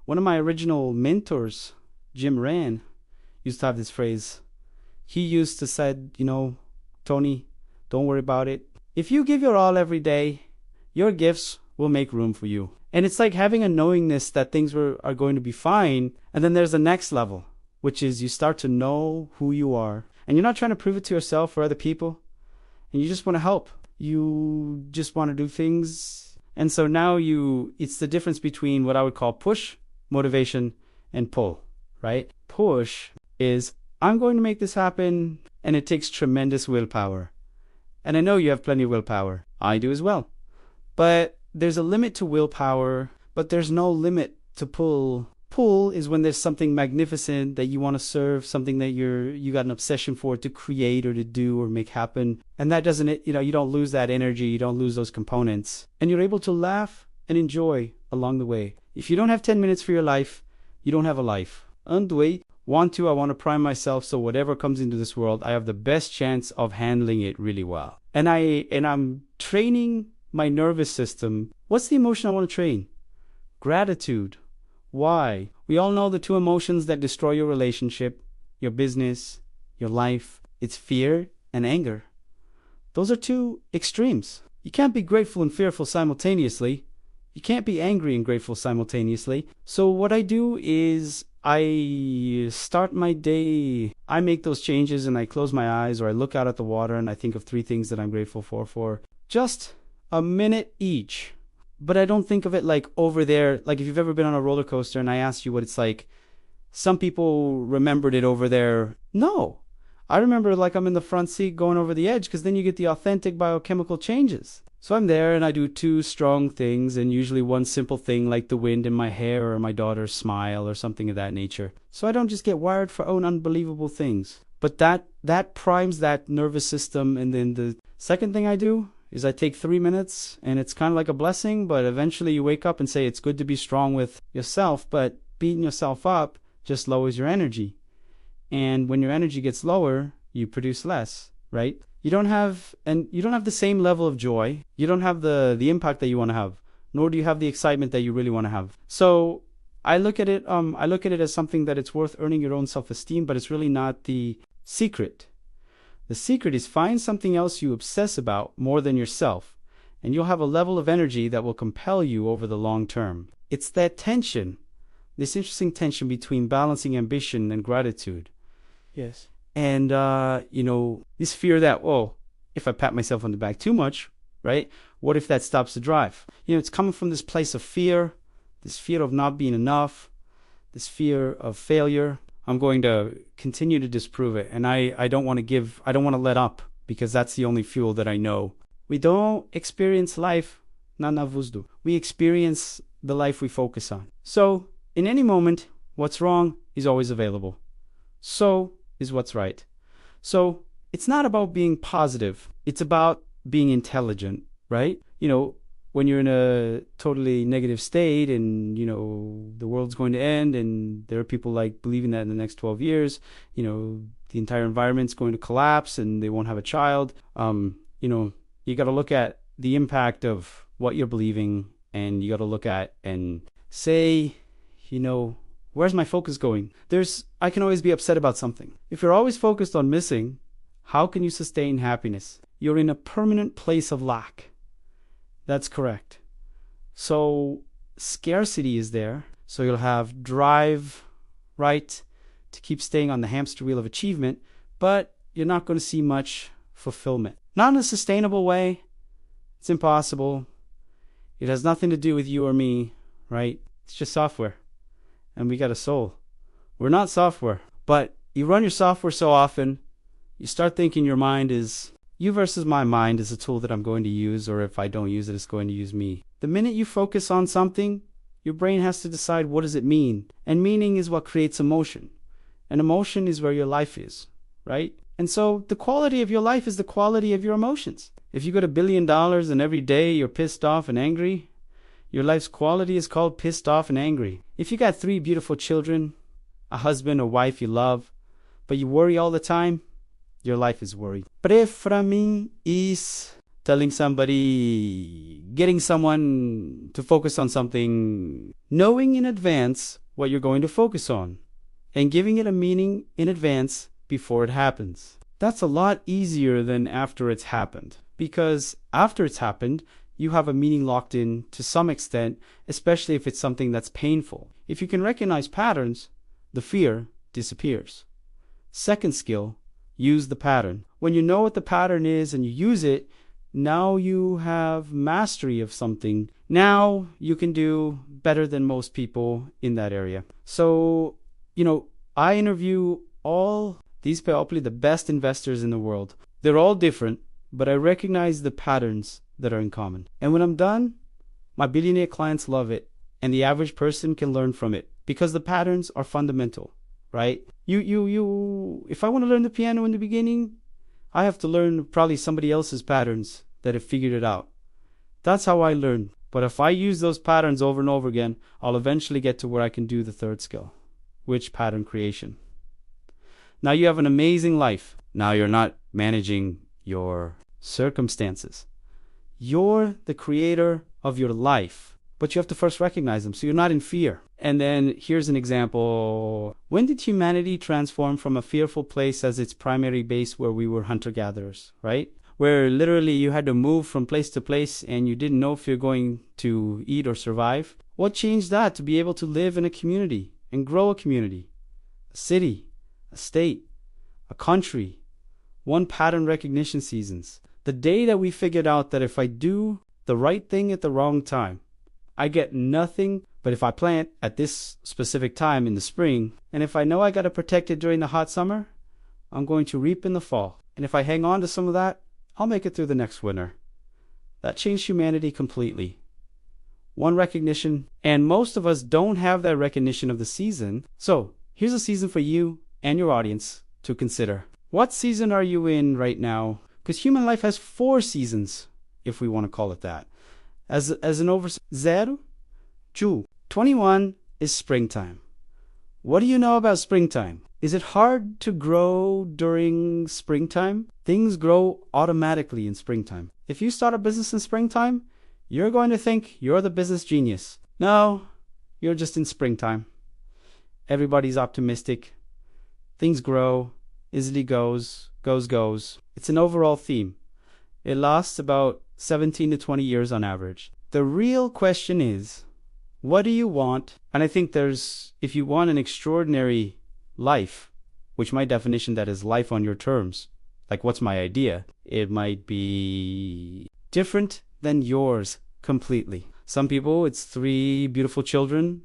One of my original mentors, Jim Rand, used to have this phrase. He used to said, Tony, don't worry about it. If you give your all every day, your gifts will make room for you. And it's like having a knowingness that things are going to be fine. And then there's the next level, which is you start to know who you are. And you're not trying to prove it to yourself or other people. And you just want to help. You just want to do things. And so now it's the difference between what I would call push, motivation, and pull, right? Push is, I'm going to make this happen, and it takes tremendous willpower. And I know you have plenty of willpower. I do as well. But there's a limit to willpower, but there's no limit to pull. Pull is when there's something magnificent that you want to serve, something that you got an obsession for to create or to do or make happen. And that doesn't, you don't lose that energy, you don't lose those components. And you're able to laugh and enjoy along the way. If you don't have 10 minutes for your life, you don't have a life. I want to prime myself so whatever comes into this world, I have the best chance of handling it really well. And I'm training my nervous system. What's the emotion I want to train? Gratitude. Why? We all know the two emotions that destroy your relationship, your business, your life. It's fear and anger. Those are two extremes. You can't be grateful and fearful simultaneously. You can't be angry and grateful simultaneously. So what I do is I start my day, I make those changes and I close my eyes or I look out at the water and I think of 3 things that I'm grateful for just a minute each. But I don't think of it like over there, like if you've ever been on a roller coaster and I asked you what it's like, some people remembered it over there. No, I remember like I'm in the front seat going over the edge, because then you get the authentic biochemical changes. So I'm there and I do 2 strong things and usually 1 simple thing like the wind in my hair or my daughter's smile or something of that nature. So I don't just get wired for unbelievable things. But that primes that nervous system. And then the second thing I do is I take 3 minutes, and it's kind of like a blessing, but eventually you wake up and say it's good to be strong with yourself, but beating yourself up just lowers your energy. And when your energy gets lower, you produce less, right? You don't have the same level of joy. You don't have the impact that you want to have, nor do you have the excitement that you really want to have. So I look at it as something that it's worth earning your own self-esteem, but it's really not the secret. The secret is find something else you obsess about more than yourself, and you'll have a level of energy that will compel you over the long term. It's that tension, this interesting tension between balancing ambition and gratitude. Yes. And, this fear that, if I pat myself on the back too much, right? What if that stops the drive? It's coming from this place of fear, this fear of not being enough, this fear of failure. I'm going to continue to disprove it. And I don't want to let up, because that's the only fuel that I know. We don't experience life, nanavuzdu. We experience the life we focus on. So in any moment, what's wrong is always available. So is what's right. So it's not about being positive. It's about being intelligent, right? When you're in a totally negative state and, the world's going to end and there are people like believing that in the next 12 years, the entire environment's going to collapse and they won't have a child. You got to look at the impact of what you're believing, and you got to look at and say, where's my focus going? I can always be upset about something. If you're always focused on missing, how can you sustain happiness? You're in a permanent place of lack. That's correct. So scarcity is there. So you'll have drive, right, to keep staying on the hamster wheel of achievement, but you're not going to see much fulfillment. Not in a sustainable way. It's impossible. It has nothing to do with you or me, right? It's just software. And we got a soul. We're not software. But you run your software so often, you start thinking your mind is you versus my mind is a tool that I'm going to use, or if I don't use it, it's going to use me. The minute you focus on something, your brain has to decide, what does it mean? And meaning is what creates emotion. And emotion is where your life is, right? And so the quality of your life is the quality of your emotions. If you got $1 billion and every day you're pissed off and angry, your life's quality is called pissed off and angry. If you got 3 beautiful children, a husband or wife you love, but you worry all the time, your life is worried. Para mim is telling somebody, getting someone to focus on something, knowing in advance what you're going to focus on, and giving it a meaning in advance before it happens. That's a lot easier than after it's happened, because after it's happened, you have a meaning locked in to some extent, especially if it's something that's painful. If you can recognize patterns, the fear disappears. Second skill, use the pattern. When you know what the pattern is and you use it, now you have mastery of something. Now you can do better than most people in that area. So, I interview all these probably the best investors in the world. They're all different, but I recognize the patterns that are in common. And when I'm done, my billionaire clients love it, and the average person can learn from it because the patterns are fundamental, right? If I want to learn the piano in the beginning, I have to learn probably somebody else's patterns that have figured it out. That's how I learn. But if I use those patterns over and over again, I'll eventually get to where I can do the third skill, which pattern creation. Now you have an amazing life. Now you're not managing your circumstances. You're the creator of your life, but you have to first recognize them so you're not in fear. And then here's an example. When did humanity transform from a fearful place as its primary base where we were hunter-gatherers, right? Where literally you had to move from place to place and you didn't know if you're going to eat or survive? What changed that to be able to live in a community and grow a community, a city, a state, a country? One, pattern recognition seasons. The day that we figured out that if I do the right thing at the wrong time, I get nothing, but if I plant at this specific time in the spring, and if I know I got to protect it during the hot summer, I'm going to reap in the fall. And if I hang on to some of that, I'll make it through the next winter. That changed humanity completely. One recognition, and most of us don't have that recognition of the season. So here's a season for you and your audience to consider. What season are you in right now? Because human life has 4 seasons, if we want to call it that. As an oversight, 0, 2, 21 is springtime. What do you know about springtime? Is it hard to grow during springtime? Things grow automatically in springtime. If you start a business in springtime, you're going to think you're the business genius. No, you're just in springtime. Everybody's optimistic. Things grow, easily goes. It's an overall theme. It lasts about 17 to 20 years on average. The real question is, what do you want? And I think if you want an extraordinary life, which my definition that is life on your terms, like what's my idea? It might be different than yours completely. Some people, it's 3 beautiful children,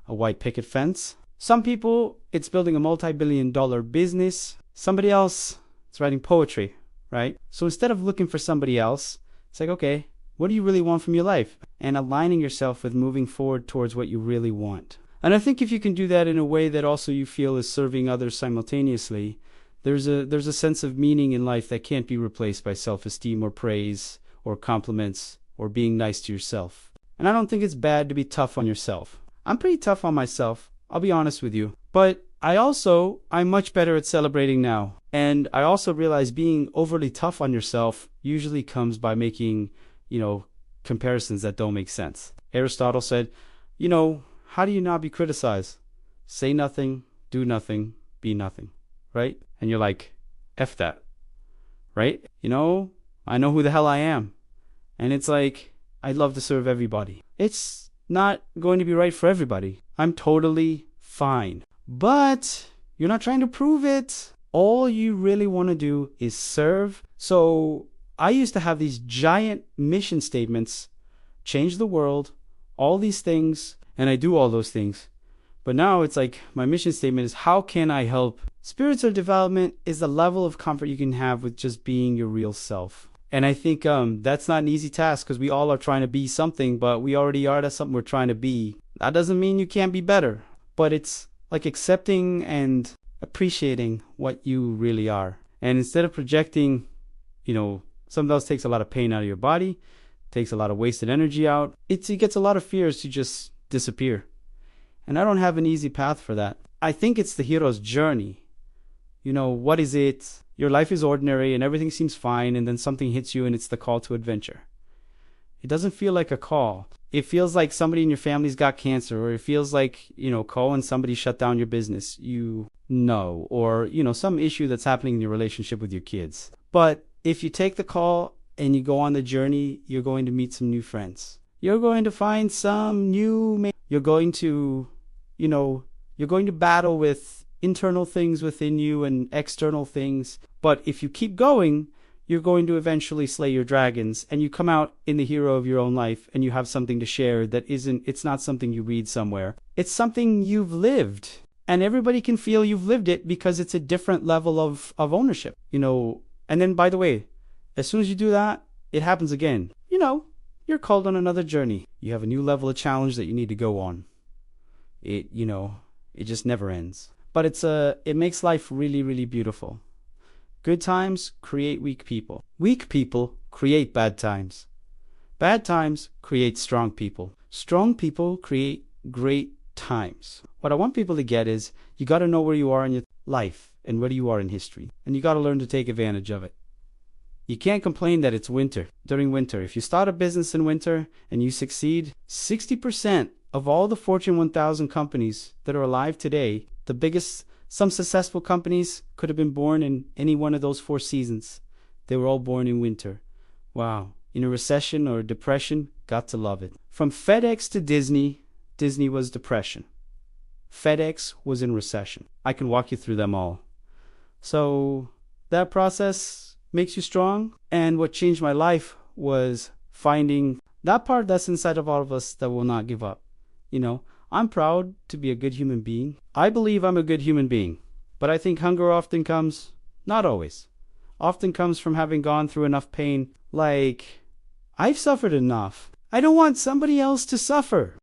a white picket fence. Some people, it's building a multi-billion-dollar business. Somebody else, it's writing poetry, right? So instead of looking for somebody else, it's like, okay, what do you really want from your life? And aligning yourself with moving forward towards what you really want. And I think if you can do that in a way that also you feel is serving others simultaneously, there's a sense of meaning in life that can't be replaced by self-esteem or praise or compliments or being nice to yourself. And I don't think it's bad to be tough on yourself. I'm pretty tough on myself, I'll be honest with you. But I'm much better at celebrating now. And I also realize being overly tough on yourself usually comes by making, comparisons that don't make sense. Aristotle said, how do you not be criticized? Say nothing, do nothing, be nothing, right? And you're like, F that, right? I know who the hell I am. And it's like, I'd love to serve everybody. It's not going to be right for everybody. I'm totally fine. But you're not trying to prove it. All you really want to do is serve. So I used to have these giant mission statements, change the world, all these things, and I do all those things. But now it's like my mission statement is, how can I help? Spiritual development is the level of comfort you can have with just being your real self. And I think that's not an easy task because we all are trying to be something, but we already are. That's something we're trying to be. That doesn't mean you can't be better, but it's like accepting and appreciating what you really are. And instead of projecting, some of those takes a lot of pain out of your body, takes a lot of wasted energy out. It gets a lot of fears to just disappear. And I don't have an easy path for that. I think it's the hero's journey. What is it Your life is ordinary and everything seems fine, and then something hits you and it's the call to adventure. It doesn't feel like a call. It feels like somebody in your family's got cancer, or it feels like, call and somebody shut down your business, or, some issue that's happening in your relationship with your kids. But if you take the call and you go on the journey, you're going to meet some new friends. You're going to find some new, you're going to battle with internal things within you and external things. But if you keep going, you're going to eventually slay your dragons, and you come out in the hero of your own life, and you have something to share it's not something you read somewhere. It's something you've lived, and everybody can feel you've lived it because it's a different level of ownership, And then, by the way, as soon as you do that, it happens again. You're called on another journey. You have a new level of challenge that you need to go on. It just never ends. But it makes life really, really beautiful. Good times create weak people. Weak people create bad times. Bad times create strong people. Strong people create great times. What I want people to get is you got to know where you are in your life and where you are in history. And you got to learn to take advantage of it. You can't complain that it's winter. During winter, if you start a business in winter and you succeed, 60% of all the Fortune 1000 companies that are alive today, some successful companies could have been born in any one of those 4 seasons. They were all born in winter. Wow. In a recession or a depression, got to love it. From FedEx to Disney, Disney was depression. FedEx was in recession. I can walk you through them all. So that process makes you strong. And what changed my life was finding that part that's inside of all of us that will not give up. I'm proud to be a good human being. I believe I'm a good human being. But I think hunger often comes, not always, often comes from having gone through enough pain. Like, I've suffered enough. I don't want somebody else to suffer.